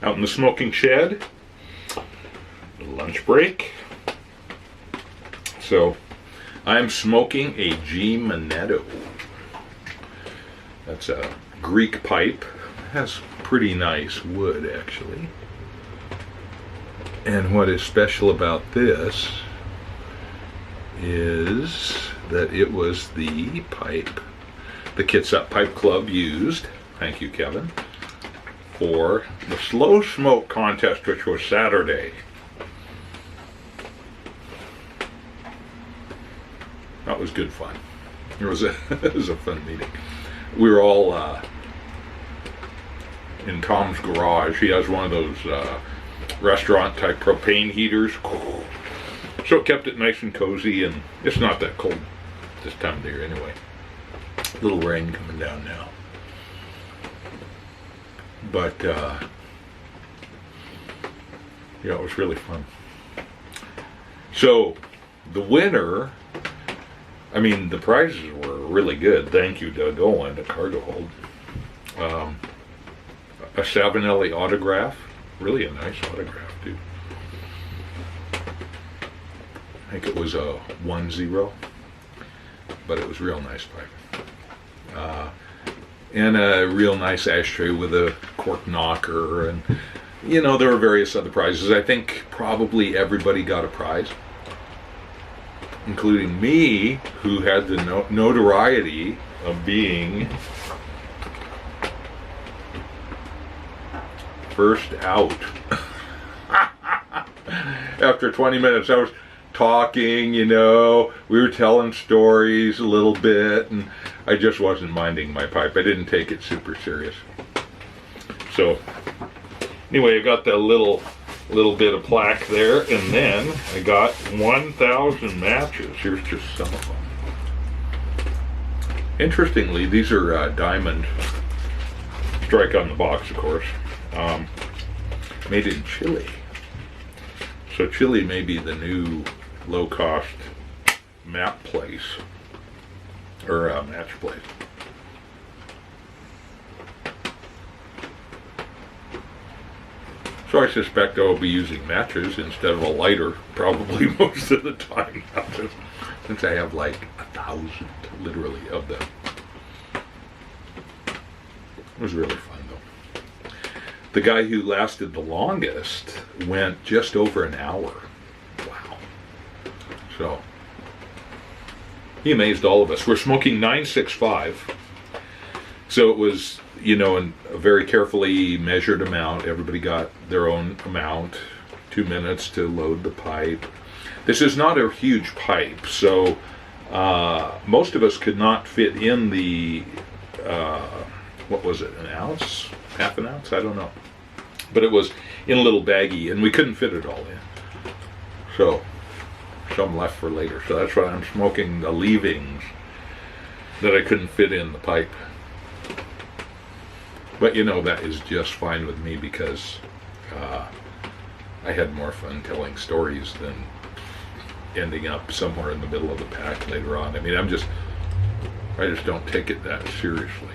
out in the smoking shed. Lunch break. So I'm smoking a G Manetto. That's a Greek pipe. It has pretty nice wood, actually. And what is special about this is that it was the pipe the Kitsap Pipe Club used, thank you Kevin, for the slow smoke contest, which was Saturday. That was good fun. It was a fun meeting. We were all in Tom's garage. He has one of those restaurant type propane heaters, so it kept it nice and cozy, and it's not that cold this time of the year anyway. A little rain coming down now, but yeah, it was really fun. So the winner, I mean, the prizes were really good. Thank you, Doug Owen, at Cargo Hold. A Savinelli autograph. Really a nice autograph, too. I think it was a 1-0, but it was real nice pipe. And a real nice ashtray with a cork knocker, and there were various other prizes. I think probably everybody got a prize, including me, who had the notoriety of being first out. After 20 minutes, I was talking, we were telling stories a little bit, and I just wasn't minding my pipe. I didn't take it super serious. So, anyway, I got that little bit of plaque there, and then I got 1,000 matches. Here's just some of them. Interestingly, these are diamond strike on the box, of course, made in Chile. So Chile may be the new low-cost map place, or match place. So I suspect I'll be using matches instead of a lighter probably most of the time now, since I have like 1,000 literally of them. It was really fun though. The guy who lasted the longest went just over an hour. Wow. So he amazed all of us. We're smoking 965. So it was, in a very carefully measured amount. Everybody got their own amount. 2 minutes to load the pipe. This is not a huge pipe, so most of us could not fit in the, what was it, an ounce? Half an ounce? I don't know. But it was in a little baggie, and we couldn't fit it all in. So, some left for later. So that's why I'm smoking the leavings that I couldn't fit in the pipe. But that is just fine with me, because I had more fun telling stories than ending up somewhere in the middle of the pack later on. I mean, I just don't take it that seriously,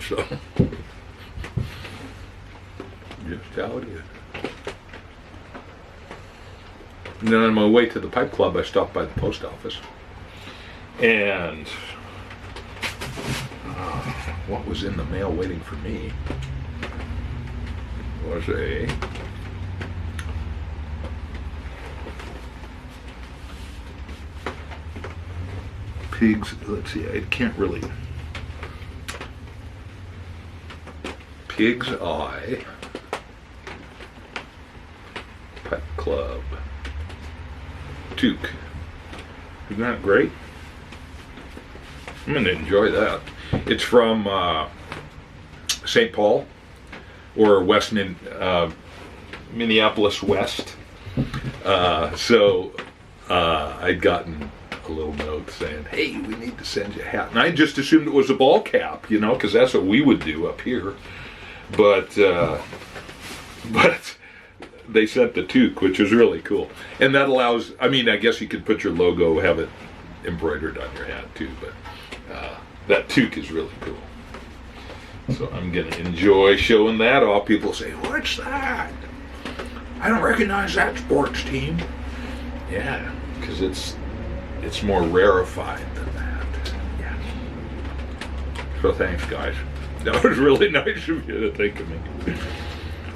So, just how it is. And then on my way to the pipe club, I stopped by the post office, and what was in the mail waiting for me was a pigs, let's see, I can't really, Pig's Eye Pipe Club toque. Isn't that great? I'm going to enjoy that. It's from St. Paul, or West Minneapolis West. So I'd gotten a little note saying, hey, we need to send you a hat. And I just assumed it was a ball cap, because that's what we would do up here. But they sent the toque, which was really cool. And that allows, I guess you could put your logo, have it embroidered on your hat too, but that toque is really cool. So I'm going to enjoy showing that off. People say, "What's that? I don't recognize that sports team." Yeah, because it's more rarefied than that. Yeah. So thanks, guys. That was really nice of you to think of me.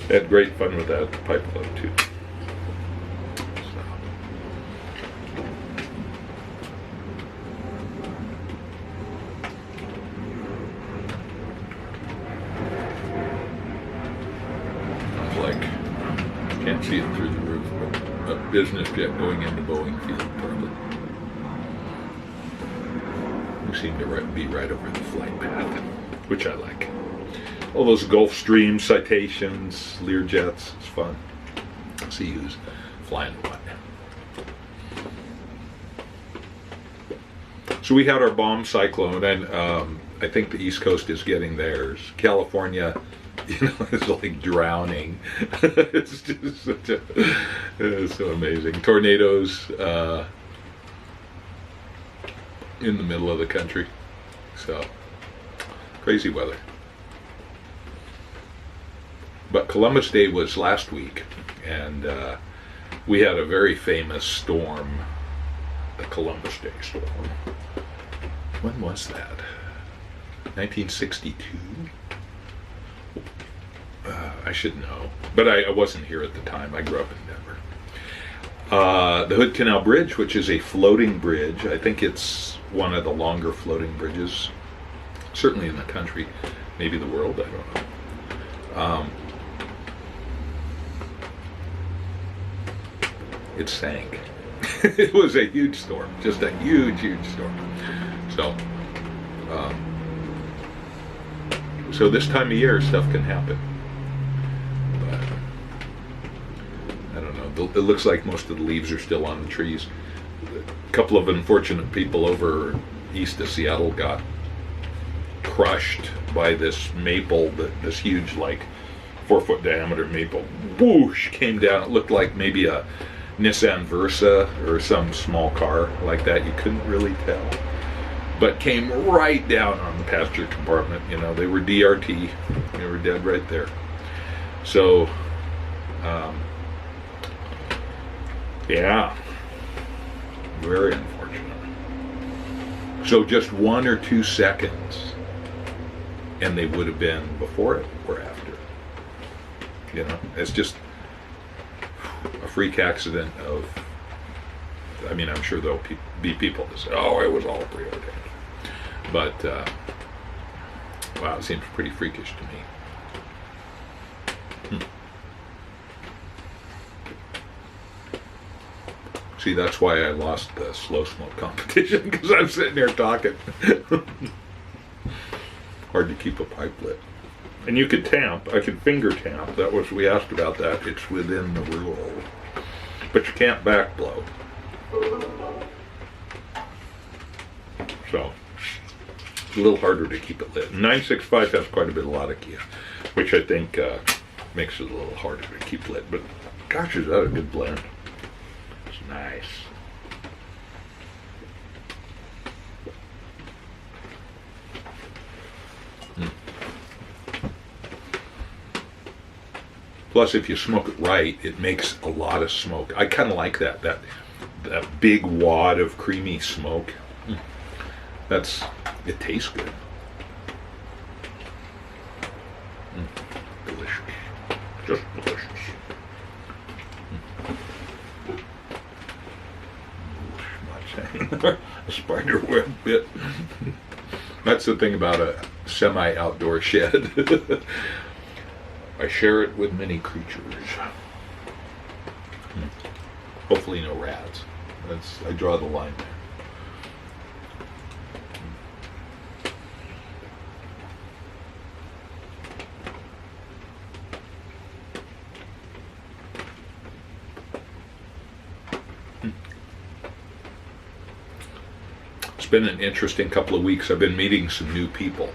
Had great fun with that at the Pipe Club too. Can't see it through the roof, but a business jet going into Boeing Field, probably. We seem to be right over the flight path, which I like. All those Gulfstream citations, Learjets, it's fun. See who's flying what. So we had our bomb cyclone, and I think the East Coast is getting theirs. California, it's like drowning. It's just it's so amazing. Tornadoes in the middle of the country. So, crazy weather. But Columbus Day was last week, and we had a very famous storm, the Columbus Day storm. When was that? 1962? I should know, but I wasn't here at the time. I grew up in Denver. The Hood Canal Bridge, which is a floating bridge. I think it's one of the longer floating bridges, certainly in the country, maybe the world, I don't know. It sank. It was a huge storm, just a huge storm. So this time of year, stuff can happen. I don't know. It looks like most of the leaves are still on the trees. A couple of unfortunate people over east of Seattle got crushed by this maple, this huge, like 4-foot diameter maple. Whoosh! Came down. It looked like maybe a Nissan Versa or some small car like that. You couldn't really tell. But came right down on the passenger compartment. You know, they were DRT. They were dead right there. So, yeah, very unfortunate. So just 1 or 2 seconds, and they would have been before it or after. You know, it's just a freak accident of, I mean, I'm sure there'll be people that say, "Oh, it was all preordained." But, wow, it seems pretty freakish to me. See, that's why I lost the slow smoke competition, because I'm sitting there talking. Hard to keep a pipe lit. And you could tamp. I could finger tamp. That was, we asked about that. It's within the rule. But you can't back blow. So, it's a little harder to keep it lit. 965 has quite a bit of Latakia, which I think makes it a little harder to keep lit. But gosh, is that a good blend. It's nice. Plus, if you smoke it right, it makes a lot of smoke. I kind of like that big wad of creamy smoke. It tastes good. Delicious. Just delicious. A spider web bit. That's the thing about a semi-outdoor shed. I share it with many creatures. Hopefully no rats. I draw the line there. It's been an interesting couple of weeks. I've been meeting some new people,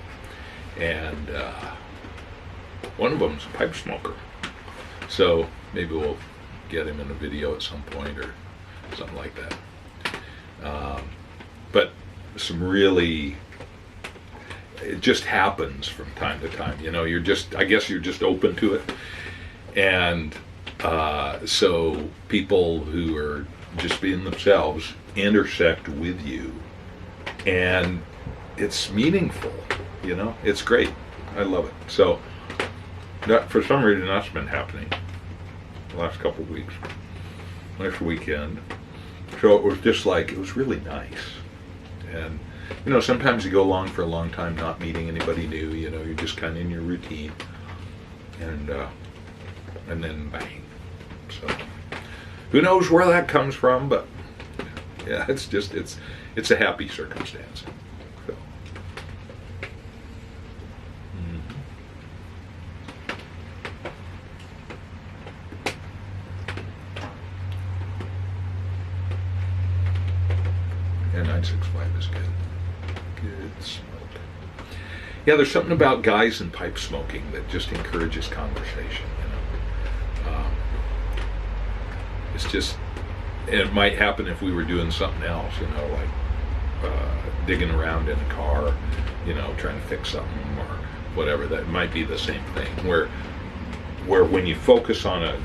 and one of them's a pipe smoker. So maybe we'll get him in a video at some point or something like that. But some really, it just happens from time to time. I guess you're just open to it. And so people who are just being themselves intersect with you, and it's meaningful. It's great. I love it. So that, for some reason, that's been happening the last couple of weeks. Next weekend. So it was just like, it was really nice. And sometimes you go along for a long time not meeting anybody new. You're just kind of in your routine, and then bang. So who knows where that comes from, but yeah, it's a happy circumstance. So. Yeah, 965 is good. Good smoke. Yeah, there's something about guys and pipe smoking that just encourages conversation. It's just, it might happen if we were doing something else, like digging around in a car, trying to fix something or whatever. That might be the same thing. Where when you focus on a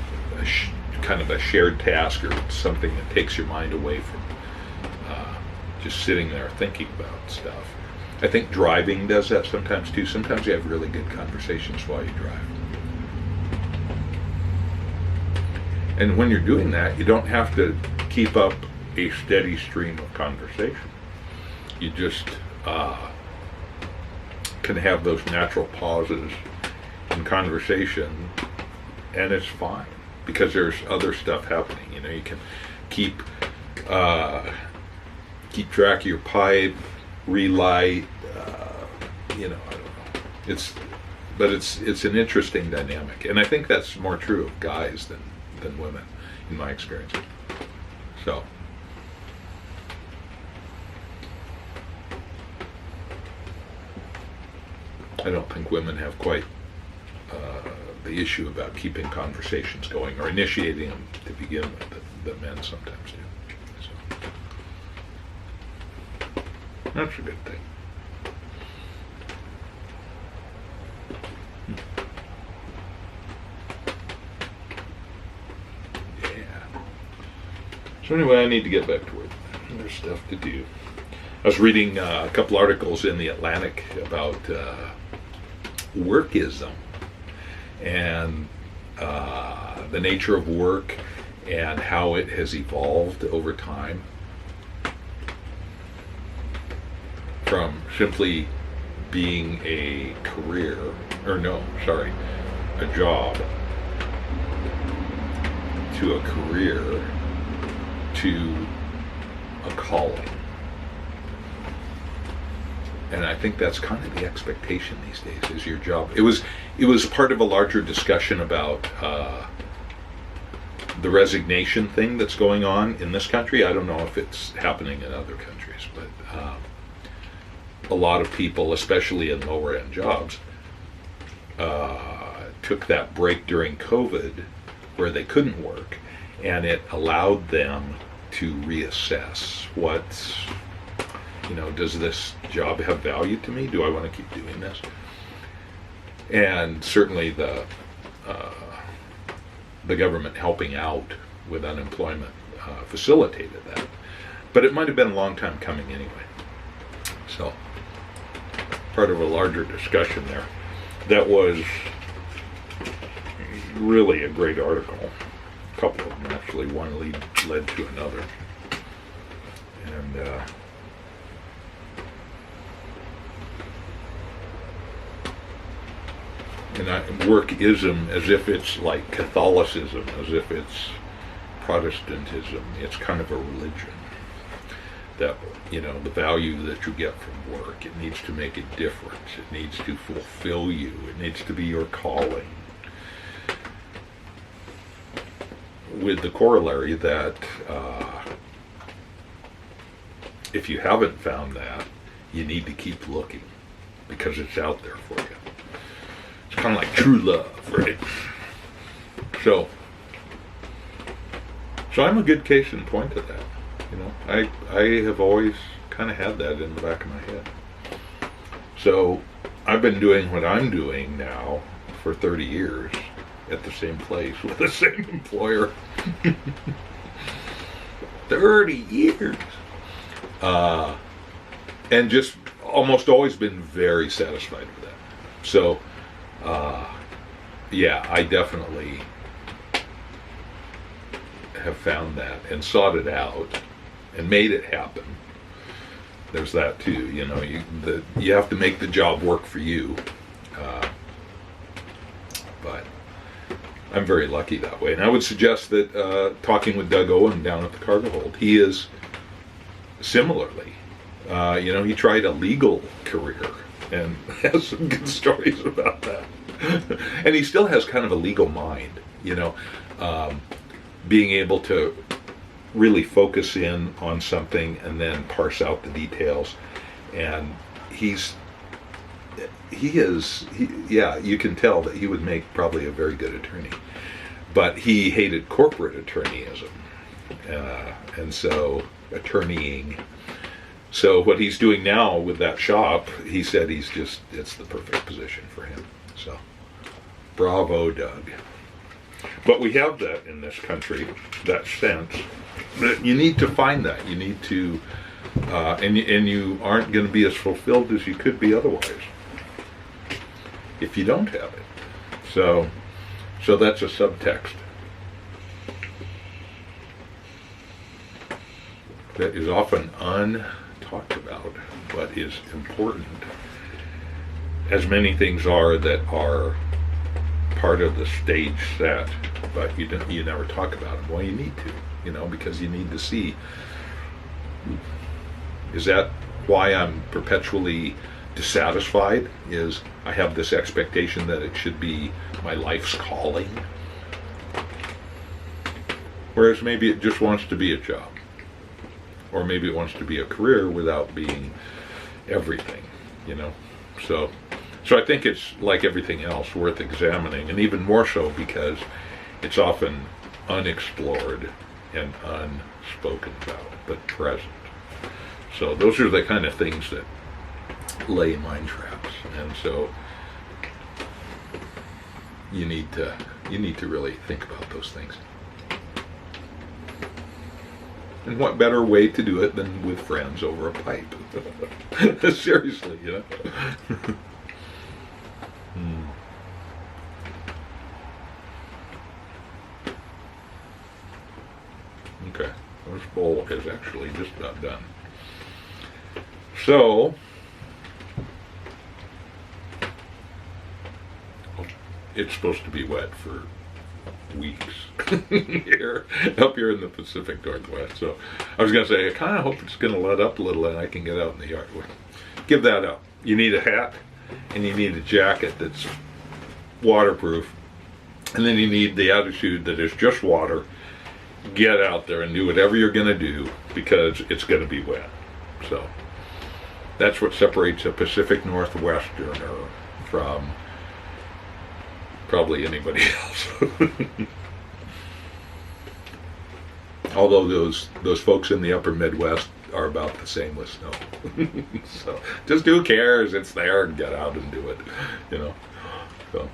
kind of a shared task or something that takes your mind away from just sitting there thinking about stuff. I think driving does that sometimes too. Sometimes you have really good conversations while you drive. And when you're doing that, you don't have to keep up a steady stream of conversation. You just can have those natural pauses in conversation, and it's fine because there's other stuff happening. You can keep track of your pipe, relight. I don't know. It's an interesting dynamic, and I think that's more true of guys than women, in my experience. So, I don't think women have quite the issue about keeping conversations going or initiating them to begin with that men sometimes do. So, that's a good thing. So anyway, I need to get back to work. There's stuff to do. I was reading a couple articles in the Atlantic about workism and the nature of work and how it has evolved over time from simply being a job to a career to a calling. And I think that's kind of the expectation these days, is your job. It was part of a larger discussion about the resignation thing that's going on in this country. I don't know if it's happening in other countries, but a lot of people, especially in lower end jobs, took that break during COVID where they couldn't work, and it allowed them to reassess does this job have value to me? Do I want to keep doing this? And certainly the government helping out with unemployment facilitated that. But it might have been a long time coming anyway. So, part of a larger discussion there. That was really a great article. A couple of them actually, one led to another. And workism, as if it's like Catholicism, as if it's Protestantism. It's kind of a religion. That, the value that you get from work, it needs to make a difference. It needs to fulfill you. It needs to be your calling. With the corollary that if you haven't found that, you need to keep looking because it's out there for you. It's kind of like true love, right? So I'm a good case in point of that. I have always kind of had that in the back of my head. So I've been doing what I'm doing now for 30 years at the same place with the same employer. 30 years. And just almost always been very satisfied with that. So, yeah, I definitely have found that and sought it out and made it happen. There's that too, you know. You have to make the job work for you. But I'm very lucky that way. And I would suggest that talking with Doug Owen down at the cargo hold, he is similarly. You know, he tried a legal career and has some good stories about that. And he still has kind of a legal mind, you know, being able to really focus in on something and then parse out the details. And yeah, you can tell that he would make probably a very good attorney. But he hated corporate attorneyism, and so attorneying. So what he's doing now with that shop, he said it's the perfect position for him. So, bravo, Doug. But we have that in this country, that sense that you need to find that. You need to, and you aren't going to be as fulfilled as you could be otherwise if you don't have it. So that's a subtext that is often untalked about, but is important, as many things are that are part of the stage set, but you never talk about them. Well, you need to, you know, because you need to see, is that why I'm perpetually dissatisfied? Is I have this expectation that it should be my life's calling, whereas maybe it just wants to be a job, or maybe it wants to be a career without being everything, you know. So I think it's like everything else, worth examining, and even more so because it's often unexplored and unspoken about, but present. So those are the kind of things that lay mine traps, and so you need to really think about those things. And what better way to do it than with friends over a pipe? Seriously, you know. Okay, this bowl is actually just about done. So, it's supposed to be wet for weeks up here in the Pacific Northwest. So I was going to say, I kind of hope it's going to let up a little and I can get out in the yard. Give that up. You need a hat and you need a jacket that's waterproof, and then you need the attitude that is just water. Get out there and do whatever you're going to do because it's going to be wet. So that's what separates a Pacific Northwesterner from probably anybody else. Although those folks in the upper Midwest are about the same with snow. So just who cares? It's there, and get out and do it, you know. So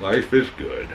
life is good.